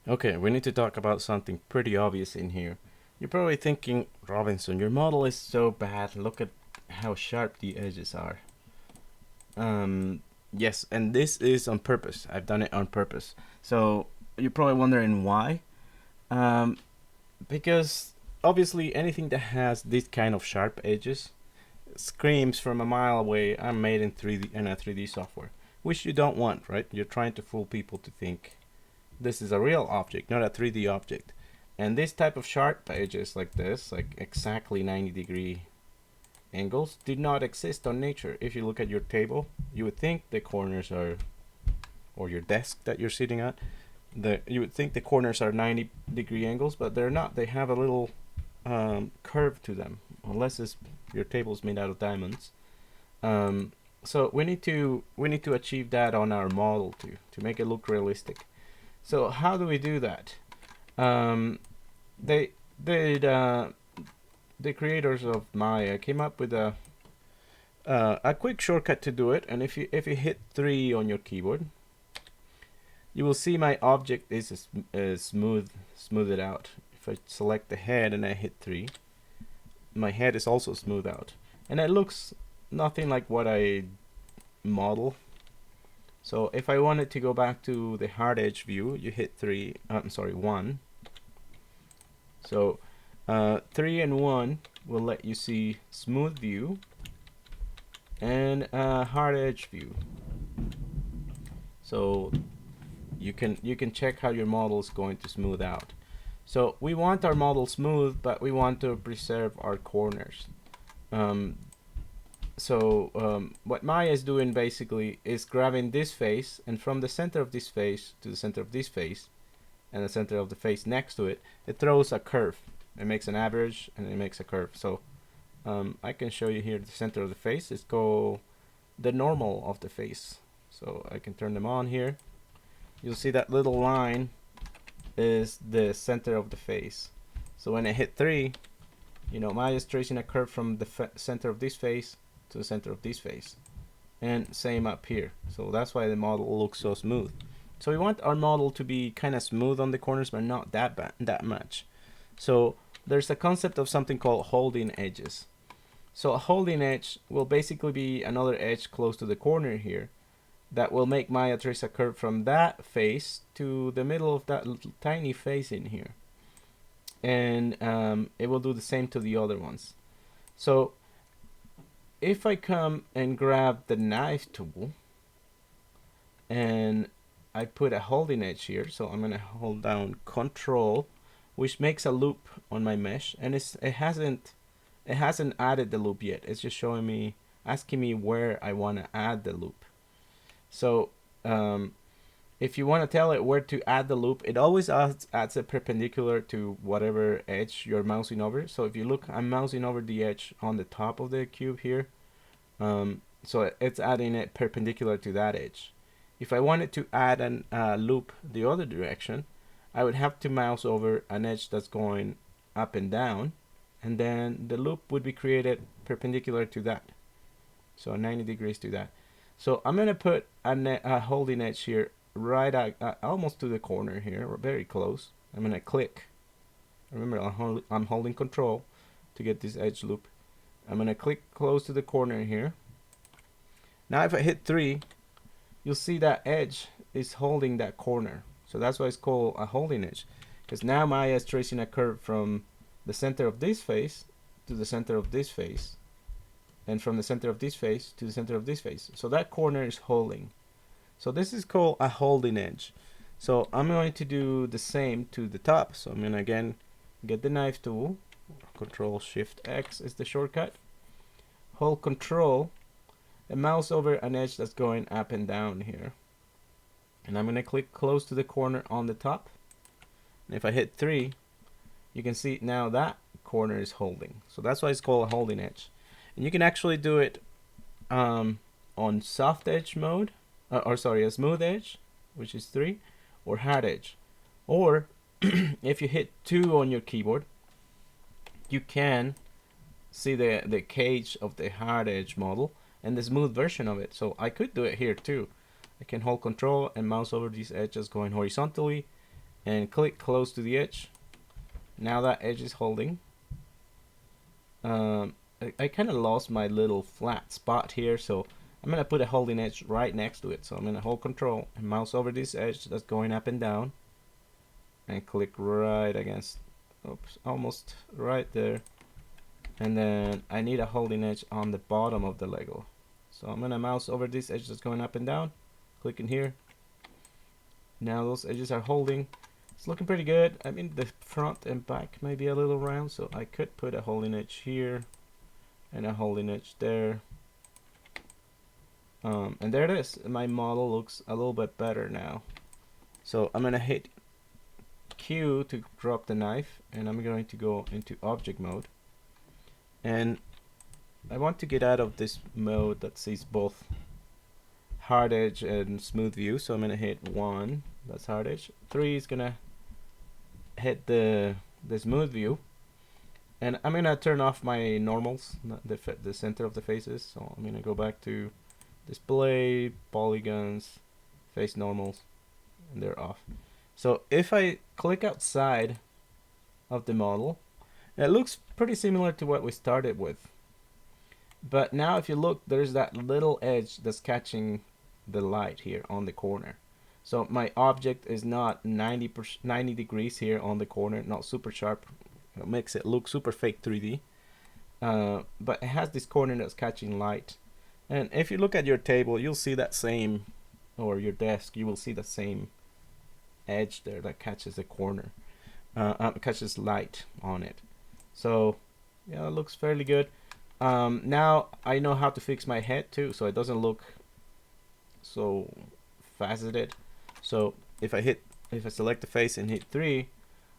Okay, we need to talk about something pretty obvious in here. You're probably thinking, Robinson, your model is so bad. Look at how sharp the edges are. Yes, and this is on purpose. I've done it on purpose. So you're probably wondering why. Um, because obviously anything that has this kind of sharp edges screams from a mile away, I'm made in 3D in a 3D software, which you don't want, right? You're trying to fool people to think this is a real object, not a 3D object. And this type of sharp edges like this, like exactly 90-degree angles, did not exist on nature. If you look at your table, you would think the corners are, or your desk that you're sitting at, you would think the corners are 90-degree angles, but they're not. They have a little curve to them, unless your table is made out of diamonds. So we need to achieve that on our model to make it look realistic. So how do we do that? Um, they the creators of Maya came up with a quick shortcut to do it. And if you hit 3 on your keyboard, you will see my object is smoothed out. If I select the head and I hit 3, my head is also smoothed out, and it looks nothing like what I model. So if I wanted to go back to the hard edge view, you hit 3. I'm sorry, 1. So 3 and 1 will let you see smooth view and hard edge view. So you can check how your model is going to smooth out. So we want our model smooth, but we want to preserve our corners. What Maya is doing basically is grabbing this face, and from the center of this face to the center of this face and the center of the face next to it, it throws a curve. It makes an average and it makes a curve. So I can show you here the center of the face is called the normal of the face. So I can turn them on here. You'll see that little line is the center of the face. So when I hit 3, Maya is tracing a curve from the center of this face to the center of this face, and same up here. So that's why the model looks so smooth. So we want our model to be kind of smooth on the corners, but not that much. So there's a concept of something called holding edges. So a holding edge will basically be another edge close to the corner here that will make Maya trace a curve from that face to the middle of that little tiny face in here. And it will do the same to the other ones. So if I come and grab the knife tool and I put a holding edge here, so I'm going to hold down Control, which makes a loop on my mesh, and it hasn't added the loop yet. It's just showing me, asking me where I want to add the loop. So if you want to tell it where to add the loop, it always adds it perpendicular to whatever edge you're mousing over. So if you look, I'm mousing over the edge on the top of the cube here. So it's adding it perpendicular to that edge. If I wanted to add a loop the other direction, I would have to mouse over an edge that's going up and down, and then the loop would be created perpendicular to that. So 90 degrees to that. So I'm going to put a holding edge here right at almost to the corner here, or very close. I'm going to click. Remember, I'm holding Control to get this edge loop. I'm going to click close to the corner here. Now if I hit 3, you'll see that edge is holding that corner. So that's why it's called a holding edge, because now Maya is tracing a curve from the center of this face to the center of this face, and from the center of this face to the center of this face. So that corner is holding. So this is called a holding edge. So I'm going to do the same to the top. So I'm going to again get the knife tool. Control Shift X is the shortcut. Hold Control and mouse over an edge that's going up and down here. And I'm going to click close to the corner on the top. And if I hit 3, you can see now that corner is holding. So that's why it's called a holding edge. And you can actually do it on soft edge mode, a smooth edge, which is 3, or hard edge. Or if you hit 2 on your keyboard, you can see the cage of the hard edge model and the smooth version of it. So I could do it here too. I can hold Control and mouse over these edges going horizontally, and click close to the edge. Now that edge is holding. I kind of lost my little flat spot here, so I'm gonna put a holding edge right next to it. So I'm gonna hold control and mouse over this edge that's going up and down, and click right against, oops, almost right there. And then I need a holding edge on the bottom of the Lego. So I'm gonna mouse over this edge that's going up and down, click in here. Now those edges are holding. It's looking pretty good. I mean, the front and back may be a little round, so I could put a holding edge here and a holding edge there. And there it is. My model looks a little bit better now. So I'm gonna hit Q to drop the knife, and I'm going to go into object mode. And I want to get out of this mode that sees both hard edge and smooth view, so I'm gonna hit 1, that's hard edge. 3 is gonna hit the smooth view, and I'm gonna turn off my normals, the center of the faces. So I'm gonna go back to display, polygons, face normals, and they're off. So if I click outside of the model, it looks pretty similar to what we started with. But now if you look, there's that little edge that's catching the light here on the corner. So my object is not 90 degrees here on the corner, not super sharp. It makes it look super fake 3D. But it has this corner that's catching light. And if you look at your table, you'll see that same, or your desk, you will see the same edge there that catches the corner, catches light on it. So yeah, it looks fairly good. Now I know how to fix my head too, so it doesn't look so faceted. So if I select the face and hit 3,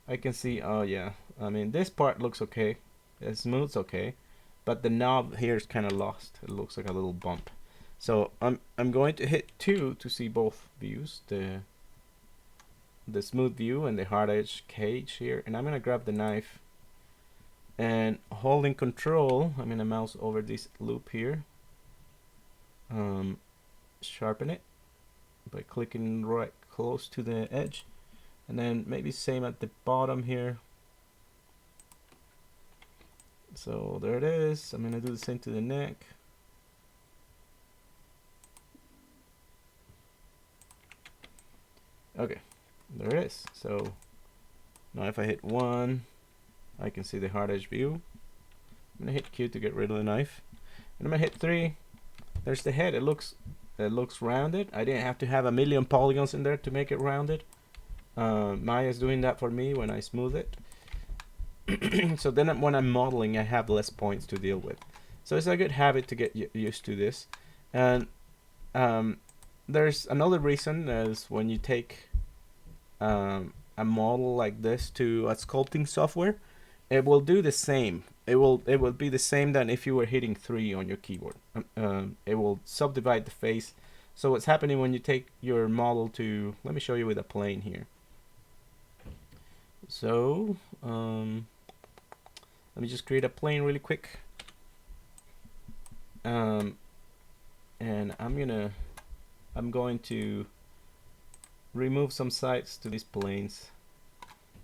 I can see, oh yeah, I mean this part looks okay, it smooths okay, but the knob here is kind of lost. It looks like a little bump. So I'm going to hit 2 to see both views, the smooth view and the hard edge cage here, and I'm gonna grab the knife and holding control, I'm gonna mouse over this loop here, sharpen it by clicking right close to the edge, and then maybe same at the bottom here. So there it is. I'm gonna do the same to the neck. Okay, there it is. So now if I hit 1, I can see the hard edge view. I'm gonna hit Q to get rid of the knife, and I'm gonna hit 3. There's the head. It looks rounded. I didn't have to have a million polygons in there to make it rounded. Maya's doing that for me when I smooth it. So then when I'm modeling, I have less points to deal with. So it's a good habit to get used to this. And there's another reason, is when you take a model like this to a sculpting software, it will do the same. It will be the same than if you were hitting 3 on your keyboard. It will subdivide the face. So what's happening when you take your model to, let me show you with a plane here. So let me just create a plane really quick, and I'm going to remove some sides to these planes,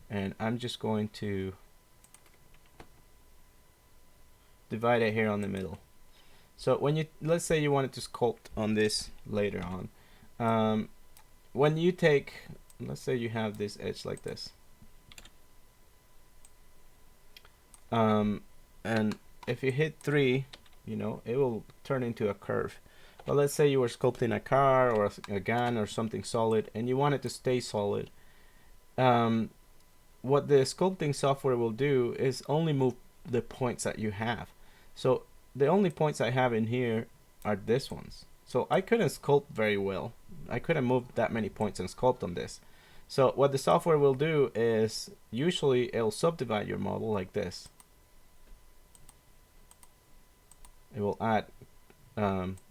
and I'm just going to divide it here on the middle. So when you, let's say you wanted to sculpt on this later on, when you take, let's say you have this edge like this, and if you hit 3, you know, it will turn into a curve. But let's say you were sculpting a car or a gun or something solid, and you want it to stay solid. What the sculpting software will do is only move the points that you have. So the only points I have in here are this ones. So I couldn't sculpt very well. I couldn't move that many points and sculpt on this. So what the software will do is, usually it'll subdivide your model like this. It will add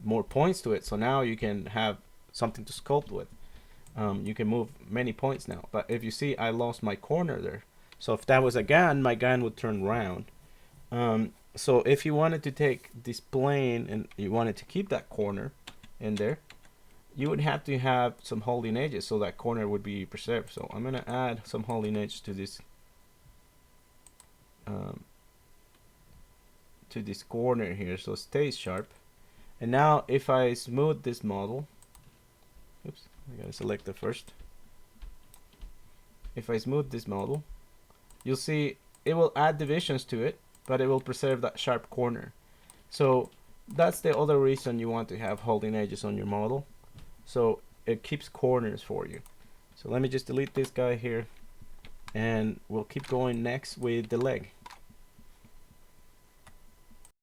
more points to it, so now you can have something to sculpt with. You can move many points now. But if you see, I lost my corner there. So if that was a gun, my gun would turn round. So if you wanted to take this plane and you wanted to keep that corner in there, you would have to have some holding edges so that corner would be preserved. So I'm gonna add some holding edge to this corner here, so it stays sharp. And now if I smooth this model, oops, I gotta select it first. If I smooth this model, you'll see it will add divisions to it, but it will preserve that sharp corner. So that's the other reason you want to have holding edges on your model, so it keeps corners for you. So let me just delete this guy here, and we'll keep going next with the leg.